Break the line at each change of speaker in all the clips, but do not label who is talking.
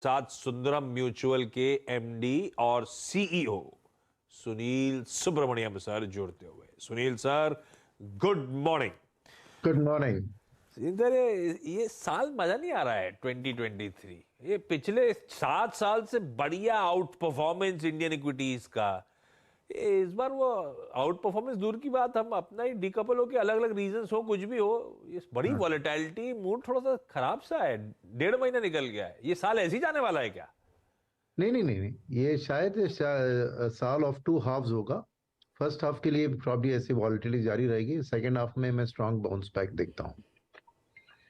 साथ सुंदरम म्यूचुअल के एमडी और सीईओ सुनील सुब्रमण्यम सर जुड़ते हुए। Sunil sir, good morning.
Good morning.
इधर ये साल मजा नहीं आ रहा है 2023। ये पिछले 7 साल से बढ़िया आउट परफॉर्मेंस इंडियन इक्विटीज का। इस बार वो आउट परफॉर्मेंस दूर की बात, हम अपना ही डीकपल हो के अलग अलग रीजंस हो कुछ भी हो, इस बड़ी
हाँ।
वॉलेटिलिटी, मूड थोड़ा सा खराब सा है। 1.5 महीना निकल गया है, ये साल ऐसे ही जाने वाला है क्या?
नहीं नहीं नहीं नहीं, ये शायद साल ऑफ टू हाफ्स होगा। फर्स्ट हाफ के लिए प्रॉब्ली ऐसी वॉलिटिलिटी जारी रहेगी। सेकंड हाफ में मैं स्ट्रांग बाउंस बैक देखता हूँ।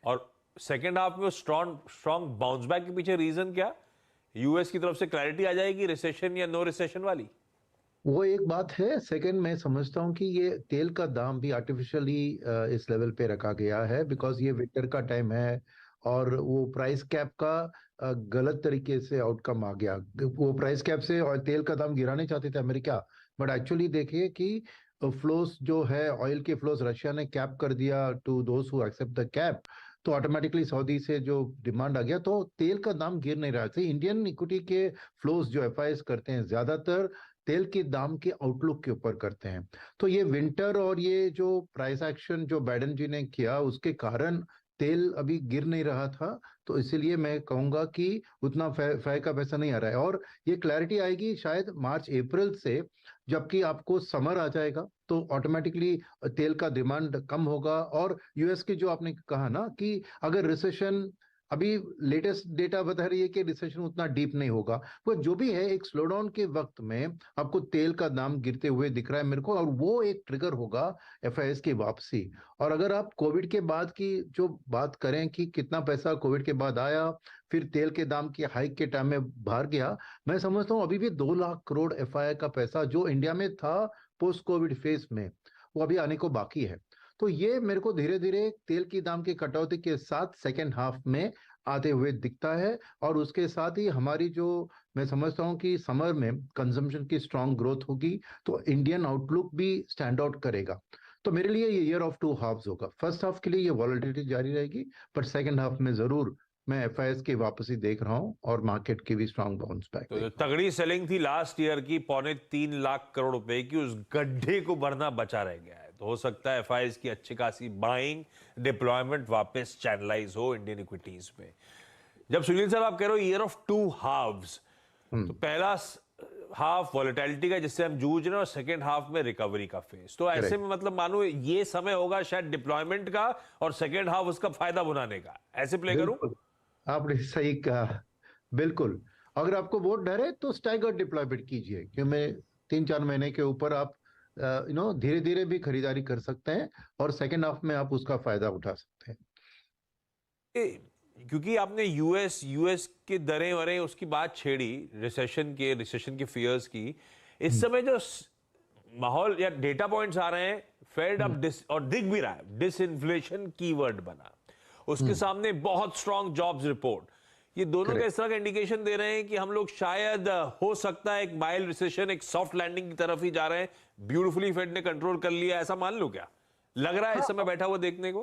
और सेकेंड हाफ में स्ट्रॉन्ग स्ट्रॉन्ग बाउंस बैक के पीछे रीजन क्या? यूएस की तरफ से क्लैरिटी आ जाएगी, रिसेशन या नो रिसेशन वाली?
वो एक बात है। सेकंड, मैं समझता हूँ कि ये तेल का दाम भी आर्टिफिशियली इस लेवल पे रखा गया है बिकॉज ये विंटर का टाइम है। और वो प्राइस कैप का गलत तरीके से आउटकम आ गया। वो प्राइस कैप से और तेल का दाम गिराने चाहते थे अमेरिका, बट एक्चुअली देखिए कि फ्लोस जो है, ऑयल के फ्लोस रशिया ने कैप कर दिया to those who accept the cap. तो ऑटोमेटिकली सऊदी से जो डिमांड आ गया, तो तेल का दाम गिर नहीं रहा था। इंडियन इक्विटी के फ्लोस जो एफआईएस करते हैं ज्यादातर तेल के दाम के आउटलुक के ऊपर करते हैं। तो ये विंटर और ये जो प्राइस एक्शन जो बाइडेन जी ने किया उसके कारण तेल अभी गिर नहीं रहा था। तो इसीलिए मैं कहूंगा कि उतना फै का पैसा नहीं आ रहा है। और ये क्लैरिटी आएगी शायद मार्च अप्रैल से, जबकि आपको समर आ जाएगा तो ऑटोमेटिकली तेल का डिमांड कम होगा। और यूएस की जो आपने कहा ना कि अगर रिसेशन, अभी लेटेस्ट डेटा बता रही है कि रिसेशन उतना डीप नहीं होगा। पर जो भी है, एक स्लोडाउन के वक्त में आपको तेल का दाम गिरते हुए दिख रहा है मेरे को, और वो एक ट्रिगर होगा एफआईएस की वापसी। और अगर आप कोविड के बाद की जो बात करें कि कितना पैसा कोविड के बाद आया, फिर तेल के दाम की हाइक के टाइम में बाहर गया, मैं समझता हूँ अभी भी 2 लाख करोड़ एफआईआई का पैसा जो इंडिया में था पोस्ट कोविड फेज में, वो अभी आने को बाकी है। तो ये मेरे को धीरे धीरे तेल की दाम की कटौती के साथ सेकेंड हाफ में आते हुए दिखता है। और उसके साथ ही हमारी जो, मैं समझता हूँ कि समर में कंजम्पशन की स्ट्रांग ग्रोथ होगी, तो इंडियन आउटलुक भी स्टैंड आउट करेगा। तो मेरे लिए ये ईयर ऑफ टू हाफ्स होगा। फर्स्ट हाफ के लिए ये वॉलेटिलिटी जारी रहेगी, पर सेकेंड हाफ में जरूर मैं एफआईएस की वापसी देख रहा हूँ और मार्केट की भी स्ट्रांग बाउंस बैक
तो
देख
जो
रहा हूँ।
तगड़ी सेलिंग थी लास्ट ईयर की 3.25 लाख करोड़ रुपए की, उस गड्ढे को भरना बचा रह गया है। तो हो सकता है एफआईएस की अच्छी खासी बाइंग डिप्लॉयमेंट वापस चैनलाइज हो इंडियन इक्विटीज में। जब सुनील सर आप कह रहे हो ईयर ऑफ टू हाफ्स, तो
हम्म।
पहला हाफ वॉलेटिलिटी का जिससे हम जूझ रहे हैं, और सेकेंड हाफ में रिकवरी का फेज। तो ऐसे
करेक्ट।
में मतलब मानो ये समय होगा शायद डिप्लॉयमेंट का, और सेकेंड हाफ उसका फायदा बुनाने का। ऐसे प्ले करूं?
बिल्कुल, आपने सही कहा। बिल्कुल। अगर आपको वोट डर है तो स्टाइगर डिप्लॉयमेंट कीजिए, क्योंकि 3-4 महीने के ऊपर आप धीरे धीरे भी खरीदारी कर सकते हैं और सेकेंड हाफ में आप उसका फायदा उठा सकते हैं।
क्योंकि आपने यूएस यूएस के दरें वरें उसकी बात छेड़ी, रिसेशन के फियर्स की। इस
हम्म।
समय जो माहौल या डेटा पॉइंट्स आ रहे हैं, फेड
हम्म।
अब और दिख भी रहा है, डिसइंफ्लेशन कीवर्ड बना, उसके
हम्म।
सामने बहुत स्ट्रांग जॉब्स रिपोर्ट, ये दोनों का
करेक्ट।
इस तरह का इंडिकेशन दे रहे हैं कि हम लोग शायद हो सकता है एक माइल्ड रिसेशन, एक सॉफ्ट लैंडिंग की तरफ ही जा रहे हैं। ब्यूटीफुली फेड ने कंट्रोल कर लिया, ऐसा मान लो क्या? लग रहा है इस समय
हाँ,
बैठा हुआ देखने को?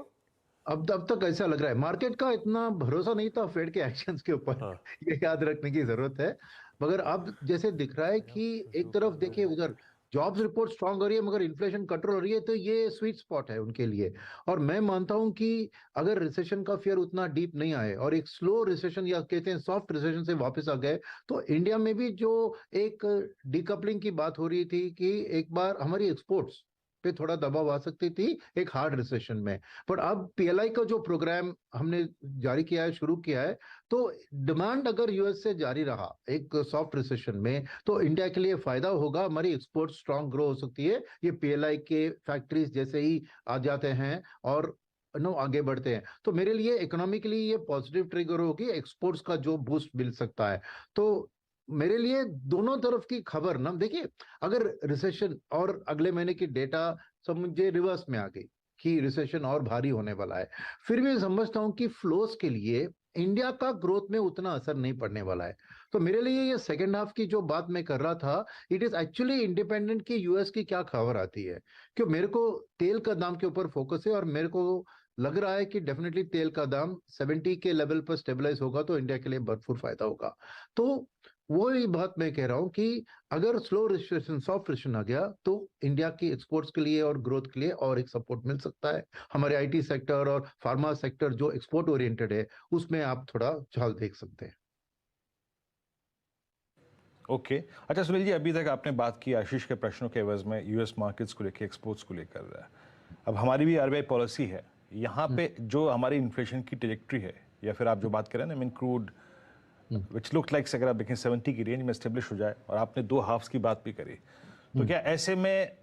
अब तक ऐसा लग रहा है। मार्केट का इतना भरोसा नहीं था फेड के एक्शंस के ऊपर
हाँ।
ये याद रखने की जरूरत है। मगर अब जैसे दिख रहा है कि एक तरफ देखिए उधर जॉब्स रिपोर्ट स्ट्रांग हो रही है मगर इन्फ्लेशन कंट्रोल हो रही है, तो ये स्वीट स्पॉट है उनके लिए। और मैं मानता हूं कि अगर रिसेशन का फियर उतना डीप नहीं आए और एक स्लो रिसेशन या कहते हैं सॉफ्ट रिसेशन से वापस आ गए, तो इंडिया में भी जो एक डीकपलिंग की बात हो रही थी कि एक बार हमारी एक्सपोर्ट्स पे थोड़ा दबाव आ सकती थी एक हार्ड रिसेशन में। पर अब पीएलआई का जो प्रोग्राम हमने जारी किया है, शुरू किया है, तो डिमांड अगर यूएस से जारी रहा एक सॉफ्ट रिसेशन में, तो इंडिया के लिए फायदा होगा। हमारी एक्सपोर्ट स्ट्रांग ग्रो हो सकती है, ये पीएलआई के फैक्ट्रीज जैसे ही आ जाते हैं और नो आगे बढ़ते हैं, तो मेरे लिए इकोनॉमिकली ये पॉजिटिव ट्रिगर होगी, एक्सपोर्ट्स का जो बूस्ट मिल सकता है। तो मेरे लिए दोनों तरफ की खबर ना देखिए, अगर रिसेशन और अगले महीने की डेटा सब मुझे रिवर्स में आ गई कि रिसेशन और भारी होने वाला है, फिर भी समझता हूं कि फ्लोस के लिए इंडिया का ग्रोथ में उतना असर नहीं पड़ने वाला है। तो मेरे लिए ये सेकेंड हाफ की जो बात मैं कर रहा था, इट इज एक्चुअली इंडिपेंडेंट कि यूएस की क्या खबर आती है। क्यों मेरे को तेल का दाम के ऊपर फोकस है और मेरे को लग रहा है कि डेफिनेटली तेल का दाम 70 के लेवल पर स्टेबलाइज होगा तो इंडिया के लिए भरपूर फायदा होगा। तो वही बात मैं कह रहा हूं कि अगर स्लो रिसेशन सॉफ्ट रिसेशन आ गया तो इंडिया की एक्सपोर्ट्स के लिए और ग्रोथ के लिए और एक सपोर्ट मिल सकता है। हमारे आईटी सेक्टर और फार्मा सेक्टर जो एक्सपोर्ट ओरिएंटेड है उसमें आप थोड़ा चाल देख सकते हैं।
ओके अच्छा सुनील जी, अभी तक आपने बात की आशीष के प्रश्नों के एवज में यूएस मार्केट्स को लेकर, एक्सपोर्ट्स को लेकर। अब हमारी भी आरबीआई पॉलिसी है, यहाँ पे जो हमारी इन्फ्लेशन की ट्रेजेक्ट्री है, या फिर आप जो बात करें ना, I mean crude which look like अगर आप देखें 70 की रेंज में स्टेब्लिश हो जाए, और आपने 2 हाफ्स की बात भी करी, तो क्या ऐसे में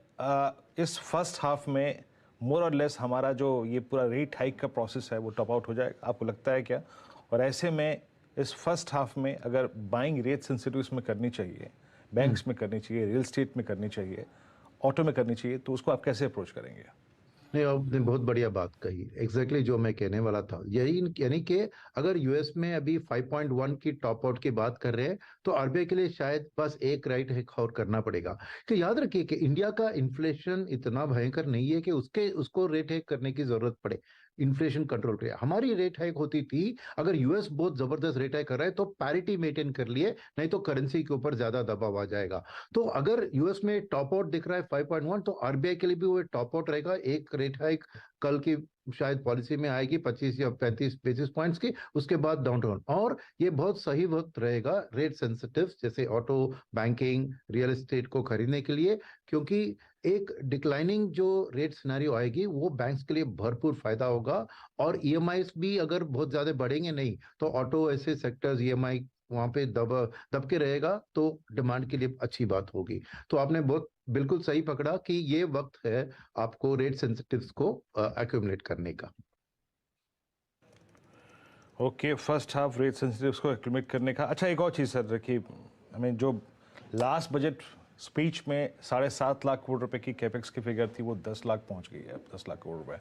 इस फर्स्ट हाफ में मोर और लेस हमारा जो ये पूरा रेट हाइक का प्रोसेस है वो टॉप आउट हो जाएगा, आपको लगता है क्या? और ऐसे में इस फर्स्ट हाफ में अगर बाइंग रेट सेंसिटिव्स में करनी चाहिए, बैंक्स में करनी चाहिए, रियल स्टेट में करनी चाहिए, ऑटो में करनी चाहिए, तो उसको आप कैसे अप्रोच करेंगे?
नहीं, आपने बहुत बढ़िया बात कही, एग्जैक्टली जो मैं कहने वाला था यही, यानी कि अगर यूएस में अभी 5.1 की टॉप आउट की बात कर रहे हैं तो आरबीआई के लिए शायद बस एक राइट हिक और करना पड़ेगा। कि याद रखिए कि इंडिया का इन्फ्लेशन इतना भयंकर नहीं है कि उसको रेट हाइक करने की जरूरत पड़े इन्फ्लेशन कंट्रोल के लिए। हमारी रेट हाइक होती थी अगर यूएस बहुत जबरदस्त रेट हाइक कर रहा है तो पैरिटी मेंटेन कर लिए, नहीं तो करेंसी के ऊपर ज्यादा दबाव आ जाएगा। तो अगर यूएस में टॉप आउट दिख रहा है 5.1 तो आरबीआई के लिए भी वो टॉप आउट रहेगा। एक रेट हाइक कल की शायद पॉलिसी में आएगी 25 या 35 बेसिस पॉइंट्स की, उसके बाद डाउन टाउन। और ये बहुत सही वक्त रहेगा रेट सेंसिटिव जैसे ऑटो, बैंकिंग, रियल एस्टेट को खरीदने के लिए, क्योंकि एक डिक्लाइनिंग जो रेट सिनेरियो आएगी वो बैंक्स के लिए भरपूर फायदा होगा। और ईएमआई भी अगर बहुत ज्यादा बढ़ेंगे नहीं तो ऑटो ऐसे सेक्टर्स ईएमआई वहां पे दब के रहेगा तो डिमांड के लिए अच्छी बात होगी। तो आपने बहुत बिल्कुल सही पकड़ा कि ये वक्त है आपको रेट सेंसिटिव्स को एक्यूमुलेट करने का।
ओके, फर्स्ट हाफ रेट सेंसिटिव्स को एक्यूमुलेट करने का। अच्छा, एक और चीज़ सर, देखिए आई मीन जो लास्ट बजट स्पीच में 7.5 लाख करोड़ रुपए की कैपेक्स की फिगर थी वो 10 लाख पहुंच गई है, 10 लाख करोड़ रुपए।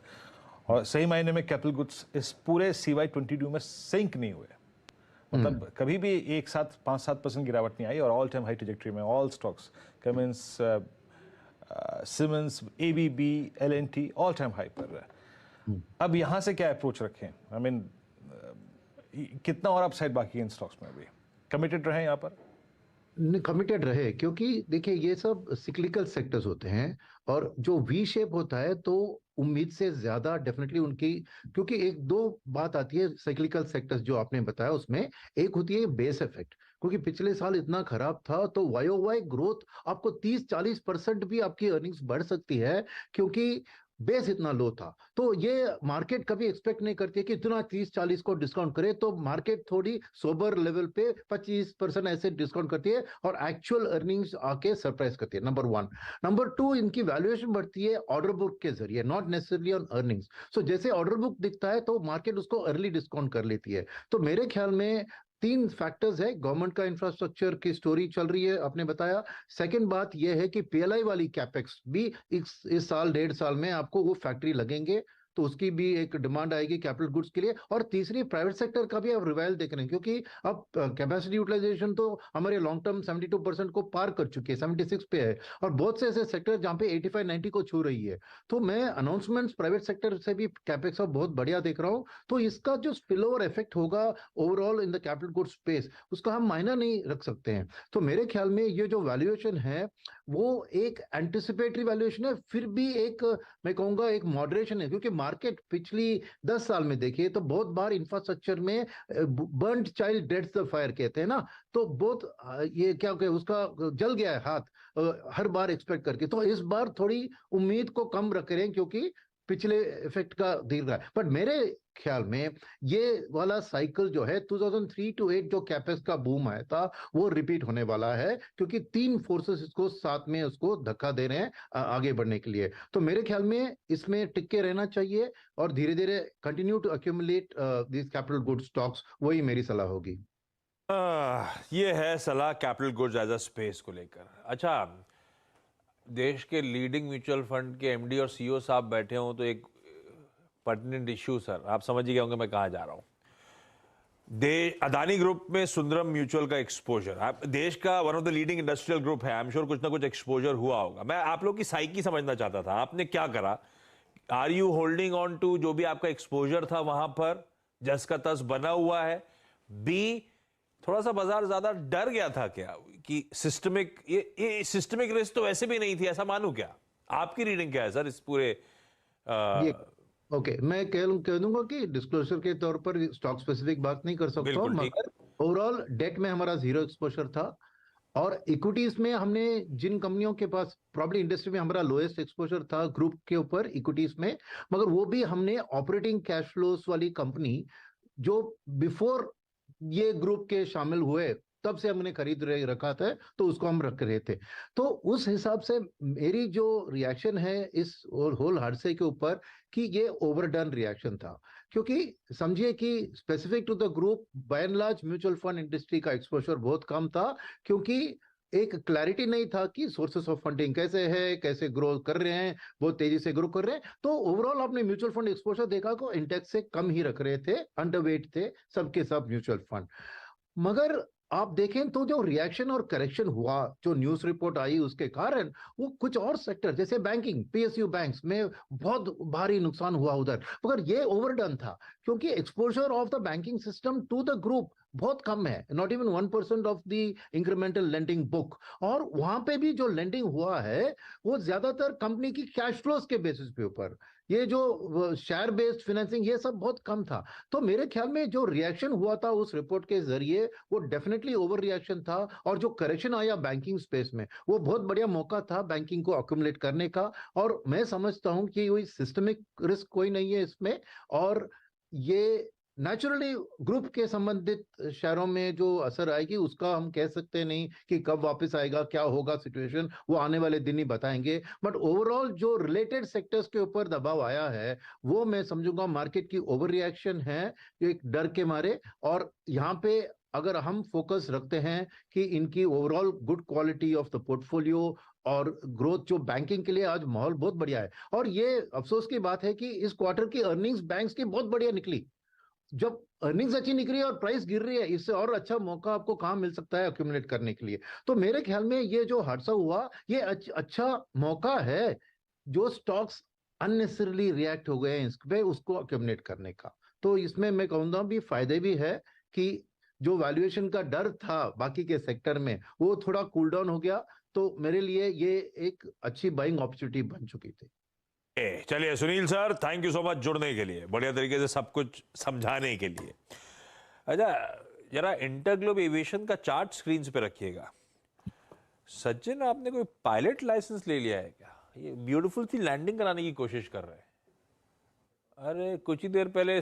और सही मायने में कैपिटल गुड्स इस पूरे CY22 में सिंक नहीं हुए, मतलब कभी भी एक साथ 5-7% गिरावट नहीं आई, और ऑल टाइम हाई ट्रेजेक्टरी में all stocks, Cummins, Siemens, ABB, L&T all time high पर है। अब यहाँ से क्या अप्रोच रखें? आई मीन कितना और अपसाइड बाकी है इन स्टॉक्स में? अभी कमिटेड रहे यहाँ पर?
कमिटेड रहे, क्योंकि देखिए ये सब सिक्लिकल सेक्टर्स होते हैं और जो वी शेप होता है तो उम्मीद से ज्यादा डेफिनेटली उनकी, क्योंकि एक दो बात आती है साइक्लिकल सेक्टर्स जो आपने बताया उसमें, एक होती है बेस इफेक्ट, क्योंकि पिछले साल इतना खराब था तो वाई ग्रोथ आपको 30-40% भी आपकी अर्निंग्स बढ़ सकती है, क्योंकि बेस इतना लो था। तो ये मार्केट कभी एक्सपेक्ट नहीं करती है कि इतना 30-40 को डिस्काउंट करे, तो मार्केट थोड़ी सोबर लेवल पे 25% ऐसे डिस्काउंट करती है और एक्चुअल अर्निंग्स आके सरप्राइज करती है, नंबर 1। नंबर 2, इनकी वैल्यूएशन बढ़ती है ऑर्डर बुक के जरिए, नॉट नेसेसरली ऑन अर्निंग्स। सो जैसे ऑर्डर बुक दिखता है तो मार्केट उसको अर्ली डिस्काउंट कर लेती है। तो मेरे ख्याल में 3 फैक्टर्स है, गवर्नमेंट का इंफ्रास्ट्रक्चर की स्टोरी चल रही है आपने बताया। सेकंड बात यह है कि पीएलआई वाली कैपेक्स भी इस साल 1.5 साल में आपको वो फैक्ट्री लगेंगे तो उसकी भी एक डिमांड आएगी कैपिटल गुड्स के लिए। और तीसरी, प्राइवेट सेक्टर का भी अब रिवाइवल देख रहे हैं, क्योंकि अब कैपेसिटी यूटिलाइजेशन तो हमारे लॉन्ग टर्म 72% को पार कर चुकी है, 76 पे है, और बहुत से ऐसे सेक्टर जहां पे 85-90 को छू रही है। तो मैं अनाउंसमेंट्स प्राइवेट सेक्टर से भी कैपेक्स अब बहुत बढ़िया देख रहा हूं। तो इसका जो स्पिल ओवर इफेक्ट होगा overall in the capital goods space, उसका हम मायना नहीं रख सकते हैं। तो मेरे ख्याल में ये जो वैल्यूएशन है वो एक एंटिसिपेटरी वैल्यूएशन है, फिर भी एक मैं कहूंगा एक मॉडरेशन है, क्योंकि मार्केट पिछली 10 साल में देखिए तो बहुत बार इंफ्रास्ट्रक्चर में बर्न्ड चाइल्ड डेड्स द फायर कहते हैं ना, तो बहुत ये क्या कहे उसका जल गया है हाथ हर बार एक्सपेक्ट करके। तो इस बार थोड़ी उम्मीद को कम रख रहे हैं क्योंकि पिछले इफेक्ट का दिख रहा है। बट मेरे ख्याल में ये वाला साइकिल जो है 2003 to 8 जो कैपेक्स का बूम आया था वो रिपीट होने वाला है, क्योंकि 3 फोर्सेस इसको साथ में उसको धक्का दे रहे हैं आगे बढ़ने के लिए। तो मेरे ख्याल में इसमें टिके रहना चाहिए और धीरे धीरे continue to accumulate this capital good stocks, वही मेरी सलाह होगी।
ये है सलाह capital goods as a space को लेकर। अच्छा, देश के लीडिंग म्यूचुअल फंड के एमडी और सीईओ साहब बैठे हों तो एक पर्टिनेंट इश्यू, सर आप समझ ही गए होंगे मैं कहाँ जा रहा हूँ। अदानी ग्रुप में सुंदरम म्यूचुअल का एक्सपोजर, देश का one of the leading industrial group है, आई एम श्योर कुछ ना कुछ एक्सपोजर हुआ होगा। मैं आप लोग की साइकी समझना चाहता था, आपने क्या करा? Are you holding on to जो भी आपका एक्सपोजर था वहां पर, जस का तस बना हुआ है? बी, थोड़ा सा बाजार ज्यादा डर गया था क्या कि सिस्टमिक, ये सिस्टमिक रिस्क तो वैसे भी नहीं थी, ऐसा मानूं क्या? आपकी रीडिंग क्या है सर इस पूरे
ये ओके, मैं कह दूंगा कि डिस्क्लोजर के तौर पर स्टॉक स्पेसिफिक बात नहीं कर सकता हूं,
बिल्कुल ठीक।
मगर ओवरऑल डेट में हमारा जीरो एक्सपोजर था, और इक्विटीज में हमने जिन कंपनियों के पास प्रॉब्लम इंडस्ट्री में हमारा लोएस्ट एक्सपोजर था ग्रुप के ऊपर इक्विटीज में, मगर वो भी हमने ऑपरेटिंग कैश फ्लोस वाली कंपनी जो बिफोर ये ग्रुप के शामिल हुए तब से हमने खरीद रखा था, तो उसको हम रख रहे थे। तो उस हिसाब से मेरी जो रिएक्शन है इस होल हादसे के ऊपर कि ये ओवरडन रिएक्शन था, क्योंकि समझिए कि specific to the group by and large mutual fund industry का एक्सपोजर बहुत कम था, क्योंकि एक क्लैरिटी नहीं था कि सोर्सेस ऑफ फंडिंग कैसे है, कैसे ग्रो कर रहे हैं, बहुत तेजी से ग्रो कर रहे हैं। तो ओवरऑल आपने म्यूचुअल फंड एक्सपोजर देखा को इंडेक्स से कम ही रख रहे थे, अंडरवेट थे सबके सब म्यूचुअल फंड। मगर आप देखें तो जो रिएक्शन और करेक्शन हुआ, जो न्यूज रिपोर्ट आई उसके कारण, वो कुछ और सेक्टर जैसे बैंकिंग, पीएसयू बैंक्स में बहुत भारी नुकसान हुआ उधर, मगर ये ओवरडन था क्योंकि exposure of the banking system to the group बहुत कम है, not even 1% of the incremental lending book, और वहां पे भी जो लेंडिंग हुआ है वो ज्यादातर कंपनी की कैश फ्लोज के बेसिस पे ऊपर, ये जो शेयर बेस्ड फाइनेंसिंग ये सब बहुत कम था। तो मेरे ख्याल में जो रिएक्शन हुआ था उस रिपोर्ट के जरिए वो डेफिनेटली ओवर रिएक्शन था, और जो करेक्शन आया बैंकिंग स्पेस में वो बहुत बढ़िया मौका था बैंकिंग को अक्यूमुलेट करने का, और मैं समझता हूं कि कोई सिस्टमिक रिस्क कोई नहीं है इसमें, और ये नेचुरली ग्रुप के संबंधित शेयरों में जो असर आएगी उसका हम कह सकते नहीं कि कब वापस आएगा, क्या होगा सिचुएशन, वो आने वाले दिन ही बताएंगे। बट ओवरऑल जो रिलेटेड सेक्टर्स के ऊपर दबाव आया है वो मैं समझूंगा मार्केट की ओवर रिएक्शन है, एक डर के मारे। और यहाँ पे अगर हम फोकस रखते हैं कि इनकी overall good quality of the portfolio और ग्रोथ, जो बैंकिंग के लिए आज माहौल बहुत बढ़िया है, और ये अफसोस की बात है कि इस क्वार्टर की अर्निंग्स बैंक्स की बहुत बढ़िया निकली। जब अर्निंग्स अच्छी निकली और प्राइस गिर रही है, इससे और अच्छा मौका आपको कहां मिल सकता है अक्यूमुलेट करने के लिए? तो मेरे ख्याल में ये जो हादसा हुआ ये अच्छा मौका है, जो स्टॉक्स अननेसेसरली रिएक्ट हो गए हैं इस पे, उसको अक्यूमुलेट करने का। तो इसमें मैं कहूंगा भी फायदे भी है कि जो वैल्यूएशन का डर था बाकी के सेक्टर में वो थोड़ा कूल डाउन हो गया, तो मेरे लिए ये एक अच्छी बाइंग अपॉर्चुनिटी बन चुकी थी।
चलिए Sunil sir, thank you so much जुड़ने के लिए, बढ़िया तरीके से सब कुछ समझाने के लिए। अच्छा, जरा इंटरग्लोब एविएशन का चार्ट स्क्रीन पे रखिएगा। सचिन, आपने कोई पायलट लाइसेंस ले लिया है क्या? ये ब्यूटीफुल सी लैंडिंग कराने की कोशिश कर रहे हैं। अरे कुछ ही देर पहले